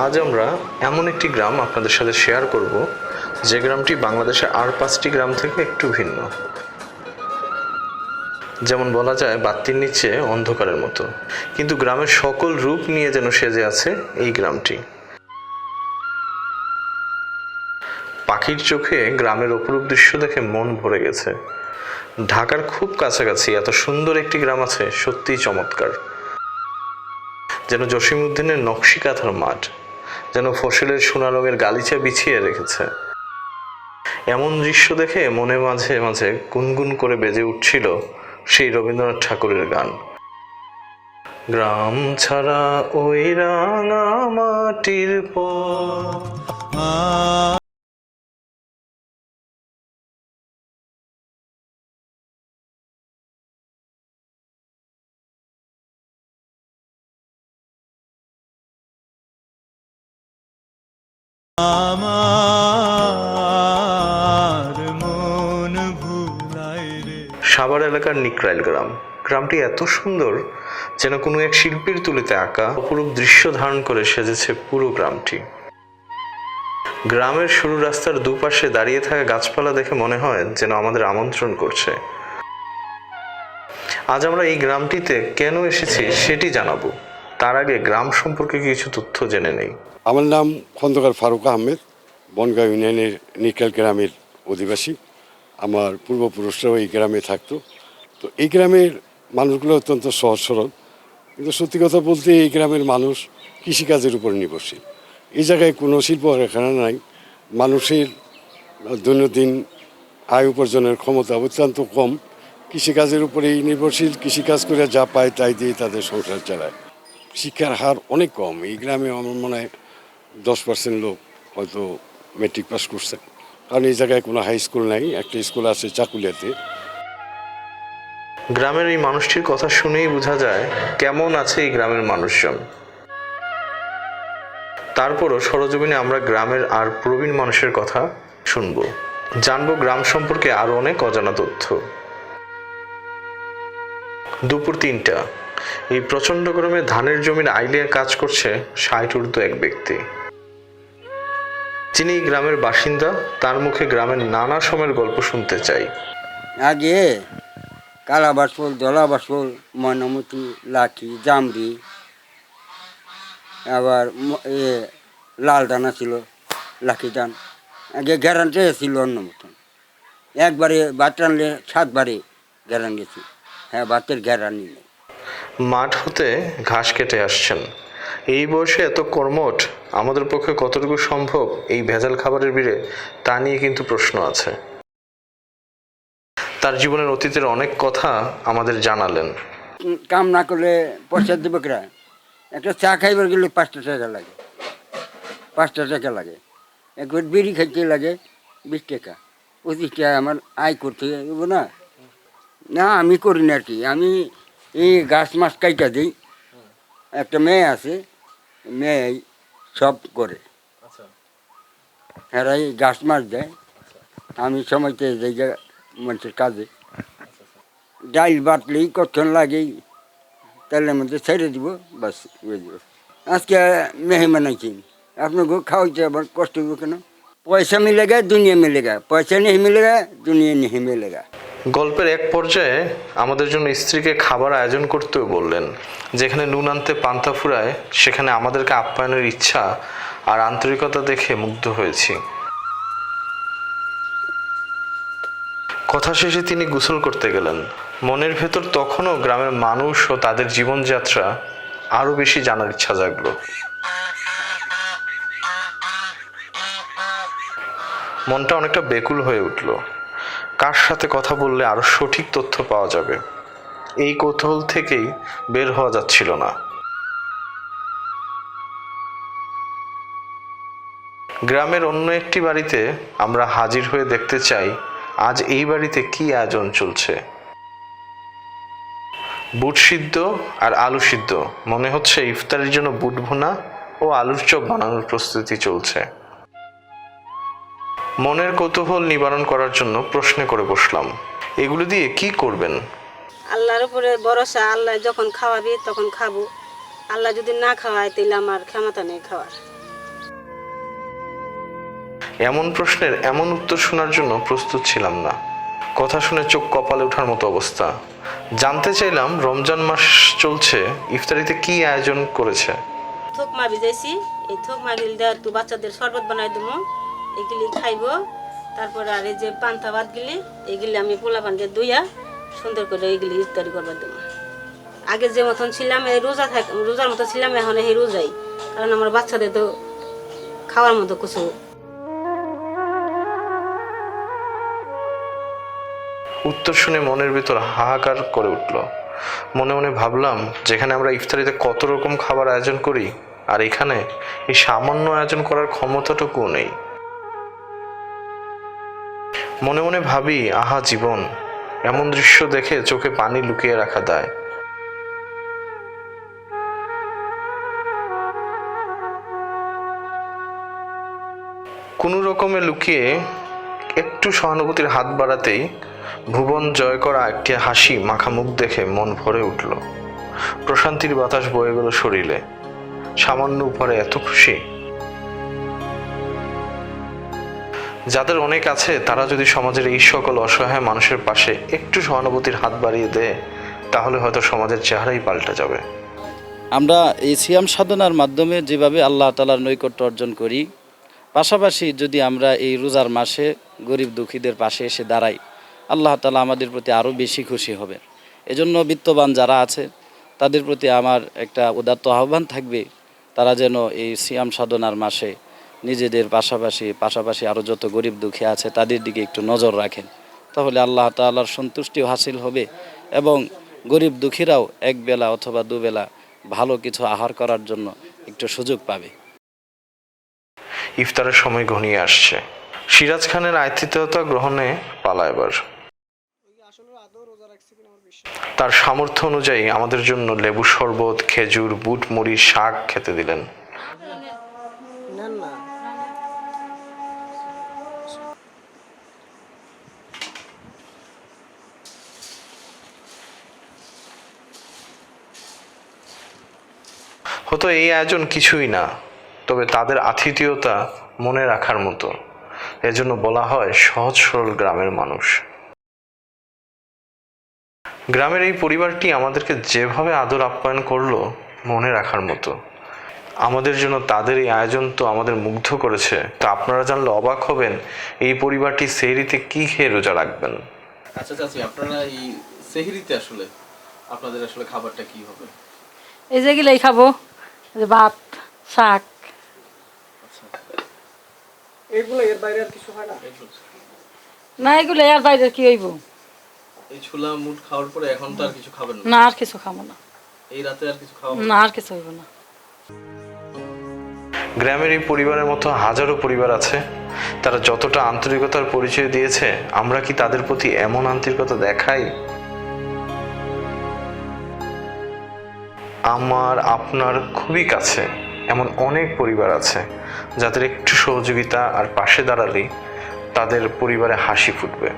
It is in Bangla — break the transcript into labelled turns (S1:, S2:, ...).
S1: আজ আমরা এমন একটি গ্রাম আপনাদের সাথে শেয়ার করব যে গ্রামটি বাংলাদেশের আর 5টি গ্রাম থেকে একটু ভিন্ন। যেমন বলা যায় বাতির নিচে অন্ধকারের মতো, কিন্তু গ্রামের সকল রূপ নিয়ে যেন সেজে আছে এই গ্রামটি। পাখির চোখে গ্রামের অপরূপ দৃশ্য দেখে মন ভরে গেছে। ঢাকার খুব কাছাকাছি এত সুন্দর একটি গ্রাম আছে, সত্যিই চমৎকার। যেন জসীমউদ্দিনের নকশি কাঁথার মাঠ, যেন ফসলের সোনা রঙের গালিচা বিছিয়ে রেখেছে। এমন দৃশ্য দেখে মনে মাঝে মাঝে গুনগুন করে বেজে উঠছিল সেই রবীন্দ্রনাথ ঠাকুরের গান, গ্রাম ছাড়া ওই রাঙা মাটির পথ। সাভার এলাকার নিকরাইল গ্রাম। গ্রামটি এত সুন্দর যেন কোনো এক শিল্পীর তুলিতে আঁকা অপরূপ দৃশ্য ধারণ করে সেজেছে পুরো গ্রামটি। গ্রামের সরু রাস্তার দুপাশে দাঁড়িয়ে থাকা গাছপালা দেখে মনে হয় যেন আমাদের আমন্ত্রণ করছে। আজ আমরা এই গ্রামটিতে কেন এসেছি সেটি জানাবো। তার আগে গ্রাম সম্পর্কে কিছু তথ্য জেনে নেই।
S2: আমার নাম খন্দকার ফারুক আহমেদ, বনগাঁও ইউনিয়নের নিকরাইল গ্রামের অধিবাসী। আমার পূর্বপুরুষরাও এই গ্রামে থাকতো। তো এই গ্রামের মানুষগুলো অত্যন্ত সহজ সরল, কিন্তু সত্যি কথা বলতে এই গ্রামের মানুষ কৃষিকাজের উপর নির্ভরশীল। এই জায়গায় কোনো শিল্প কারখানা নাই। মানুষের দৈনন্দিন আয় উপার্জনের ক্ষমতা অত্যন্ত কম। কৃষিকাজের উপরেই নির্ভরশীল। কৃষিকাজ করে যা পায় তাই দিয়ে তাদের সংসার চালায়। শিক্ষার হার অনেক কম। এই গ্রামে আমার মনে হয় 10% লোক হয়তো মেট্রিক পাস করছে, কারণ এই জায়গায় কোনো হাই স্কুল নাই। একটা স্কুল আছে চাকুলিয়াতে।
S1: গ্রামের এই মানুষটির কথা শুনেই বোঝা যায় কেমন আছে এই গ্রামের মানুষজন। তারপরও সরজমিনে আমরা গ্রামের আর প্রবীণ মানুষের কথা শুনবো, জানবো গ্রাম সম্পর্কে আরো অনেক অজানা তথ্য। দুপুর 3টা। এই প্রচন্ড গরমে ধানের জমির আইলিয়া কাজ করছে 60 ঊর্ধ্ব এক ব্যক্তি। যিনি এই গ্রামের বাসিন্দা, তার মুখে গ্রামের নানা সময়ের গল্প শুনতে চাই।
S3: আগে কালা বাসফুল, ধলা বাসফুল, ময়নামতি, লাঠি, জামরি, আবার লাল দানা ছিল, লাঠি দান। আগে গ্যারান্টি ছিল অন্য মতন। একবারে ভাত রানলে 7বারে গ্যারান গেছি। হ্যাঁ, ভাতের গ্যারানি নেই।
S1: মাঠ হতে ঘাস কেটে আসছেন। এই বয়সে এত কর্মঠ আমাদের পক্ষে কতটুকু সম্ভব এই ভেজাল খাবারের ভিড়ে, তা নিয়ে কিন্তু প্রশ্ন আছে। তার জীবনের অতীতের অনেক কথা আমাদের জানালেন।
S3: কাম না করলে পয়সা দেবে কেরা? একটা চা খাইবার গেলে 5টা টাকা লাগে, 5টা টাকা লাগে। একবার বিড়ি খাইতে লাগে 20 টাকা, 25 টাকা আমার আয় করতে দেবো না। না, আমি করি না আর কি। আমি এই গাছ মাছ কাইটা দিই। একটা মেয়ে আছে, মেয়ে সব করে। এরাই গাছ মাছ দেয়, আমি সময়তে যাই মানুষের কাজে। ডাইল বাটলেই কতক্ষণ লাগেই, তেলের মধ্যে ছেড়ে দিব, বাস হয়ে যাব। আজকে মেহমান আছি, আপনাকে খাওয়াইতে আবার কষ্ট হইব কেন? পয়সা মিলেগা দুনিয়া মিলেগা, পয়সা নেই মিলেগা দুনিয়া নেই মিলেগা।
S1: গল্পের এক পর্যায়ে আমাদের জন্য স্ত্রীকে খাবার আয়োজন করতেও বললেন। যেখানে নুন আনতে পান্তা ফুরায়, সেখানে আমাদেরকে আপ্যায়নের ইচ্ছা আর আন্তরিকতা দেখে মুগ্ধ হয়েছি। কথা শেষে তিনি গোসল করতে গেলেন। মনের ভেতর তখনও গ্রামের মানুষ ও তাদের জীবনযাত্রা আরো বেশি জানার ইচ্ছা জাগলো। মনটা অনেকটা বেকুল হয়ে উঠল। কার সাথে কথা বললে আরো সঠিক তথ্য পাওয়া যাবে, এই কৌতূহল থেকেই বের হওয়া যাচ্ছিল না। গ্রামের অন্য একটি বাড়িতে আমরা হাজির হয়ে দেখতে চাই আজ এই বাড়িতে কি আয়োজন চলছে। বুট সিদ্ধ আর আলু সিদ্ধ, মনে হচ্ছে ইফতারের জন্য বুট ভুনা ও আলুর চপ বানানোর প্রস্তুতি চলছে। মনের কৌতূহল নিবারণ করার জন্য প্রশ্ন করে বসলাম, এগুলো দিয়ে কি করবেন?
S4: আল্লাহর উপরে ভরসা, আল্লাহ যখন খাওয়াবি তখন খাবো। আল্লাহ যদি না খাওয়ায় তাহলে আমার ক্ষমতা নেই খাওয়ার।
S1: এমন প্রশ্নের এমন উত্তর শোনার জন্য প্রস্তুত ছিলাম না। কথা শুনে চোখ কপালে ওঠার মতো অবস্থা। জানতে চাইলাম রমজান মাস চলছে, ইফতারিতে কি আয়োজন করেছে।
S4: থোকমা ভিজাইছি, এই থোকমা গিল দেওয়া একটু বাচ্চাদের শরবত বানাই দেবো, এগুলি খাইব। তারপরে আর এই যে পান্তা ভাত গিলি, এগুলি আমি পোলা পানকে দুইয়া সুন্দর করে এইগুলি ইফতারি করবার দেবো। আগে যে মতন ছিলাম এই রোজার মতো ছিলাম, এখন এই রোজাই, কারণ আমার বাচ্চাদের তো খাওয়ার মতো কিছু।
S1: উত্তর শুনে মনের ভিতর হাহাকার করে উঠল। মনে মনে ভাবলাম, যেখানে আমরা ইফতারিতে কত রকম খাবার আয়োজন করি, আর এখানে এই সামান্য আয়োজন করার ক্ষমতাটুকুও নেই। মনে মনে ভাবি, আহা জীবন, এমন দৃশ্য দেখে চোখে পানি লুকিয়ে রাখা দায়। কোনো রকমে লুকিয়ে একটু সহানুভূতির হাত বাড়াতেই ভুবন জয় করা একটি হাসি মাখা মুখ দেখে মন ভরে উঠল। প্রশান্তির বাতাস বয়ে গেল শরীরে। সামান্য উপরে এত খুশি। যাদের অনেক আছে, তারা যদি সমাজের এই সকল অসহায় মানুষের পাশে একটু সহানুভূতির হাত বাড়িয়ে দেয়, তাহলে হয়তো সমাজের চেহারাই পাল্টে যাবে।
S5: আমরা এই সিয়াম সাধনার মাধ্যমে যেভাবে আল্লাহ তাআলার নৈকট্য অর্জন করি, পাশাপাশি যদি আমরা এই রোজার মাসে গরিব দুঃখীদের পাশে এসে দাঁড়াই, আল্লাহ তাআলা আমাদের প্রতি আরও বেশি খুশি হবে। এজন্য বিত্তবান যারা আছে তাদের প্রতি আমার একটা উদাত্ত আহ্বান থাকবে, তারা যেন এই সিয়াম সাধনার মাসে নিজেদের পাশাপাশি আরও যত গরিব দুঃখী আছে তাদের দিকে একটু নজর রাখেন। তাহলে আল্লাহ তাআলার সন্তুষ্টিও হাসিল হবে এবং গরিব দুঃখীরাও একবেলা অথবা দুবেলা ভালো কিছু আহার করার জন্য একটু সুযোগ পাবে।
S1: ইফতারের সময় ঘনিয়ে আসছে। সিরাজ খানের আতিথেয়তা গ্রহণে পালা এবার। তার সামর্থ্য অনুযায়ী আমাদের জন্য লেবু শরবত, খেজুর, বুট মুড়ি, শাক খেতে দিলেন। হয়তো এই আয়োজন কিছুই না, তবে তাদের আতিথেয়তা মনে রাখার মতো। এজন্য বলা হয় সহজ সরল গ্রামের মানুষ। গ্রামের এই পরিবারটি আমাদেরকে যেভাবে আদর আপ্যায়ন করলো, মনে রাখার মতো। আমাদের জন্য তাদের এই আয়োজন তো আমাদের মুগ্ধ করেছে। তা আপনারা জানলে অবাক হবেন, এই পরিবারটি সেহরিতে কি খেয়ে রোজা রাখবেন।
S6: আচ্ছা চাচি, আপনারা এই সেহরিতে আসলে আপনাদের আসলে খাবারটা কি হবে?
S7: এই যেগুলাই খাবো, ভাত, শাক।
S6: এগুলো এর বাইরে আর কিছু হয় না?
S7: না, এগুলো আর বাইরে কি হইব?
S6: এই ছোলা মুট খাওয়ার পরে এখন তো আর কিছু খাবেন না?
S7: না, আর কিছু খাবো না।
S6: এই রাতে আর কিছু খাওয়া
S7: না, আর কিছু হইব না।
S1: গ্রামের এই পরিবারের মতো হাজারো পরিবার আছে। তারা যতটা আন্তরিকতার পরিচয় দিয়েছে, আমরা কি তাদের প্রতি এমন আন্তরিকতা দেখাই? আমার আপনার খুবই কাছে এমন অনেক পরিবার আছে, যাদের একটু সহযোগিতা আর পাশে দাঁড়ালেই তাদের পরিবারে হাসি ফুটবে।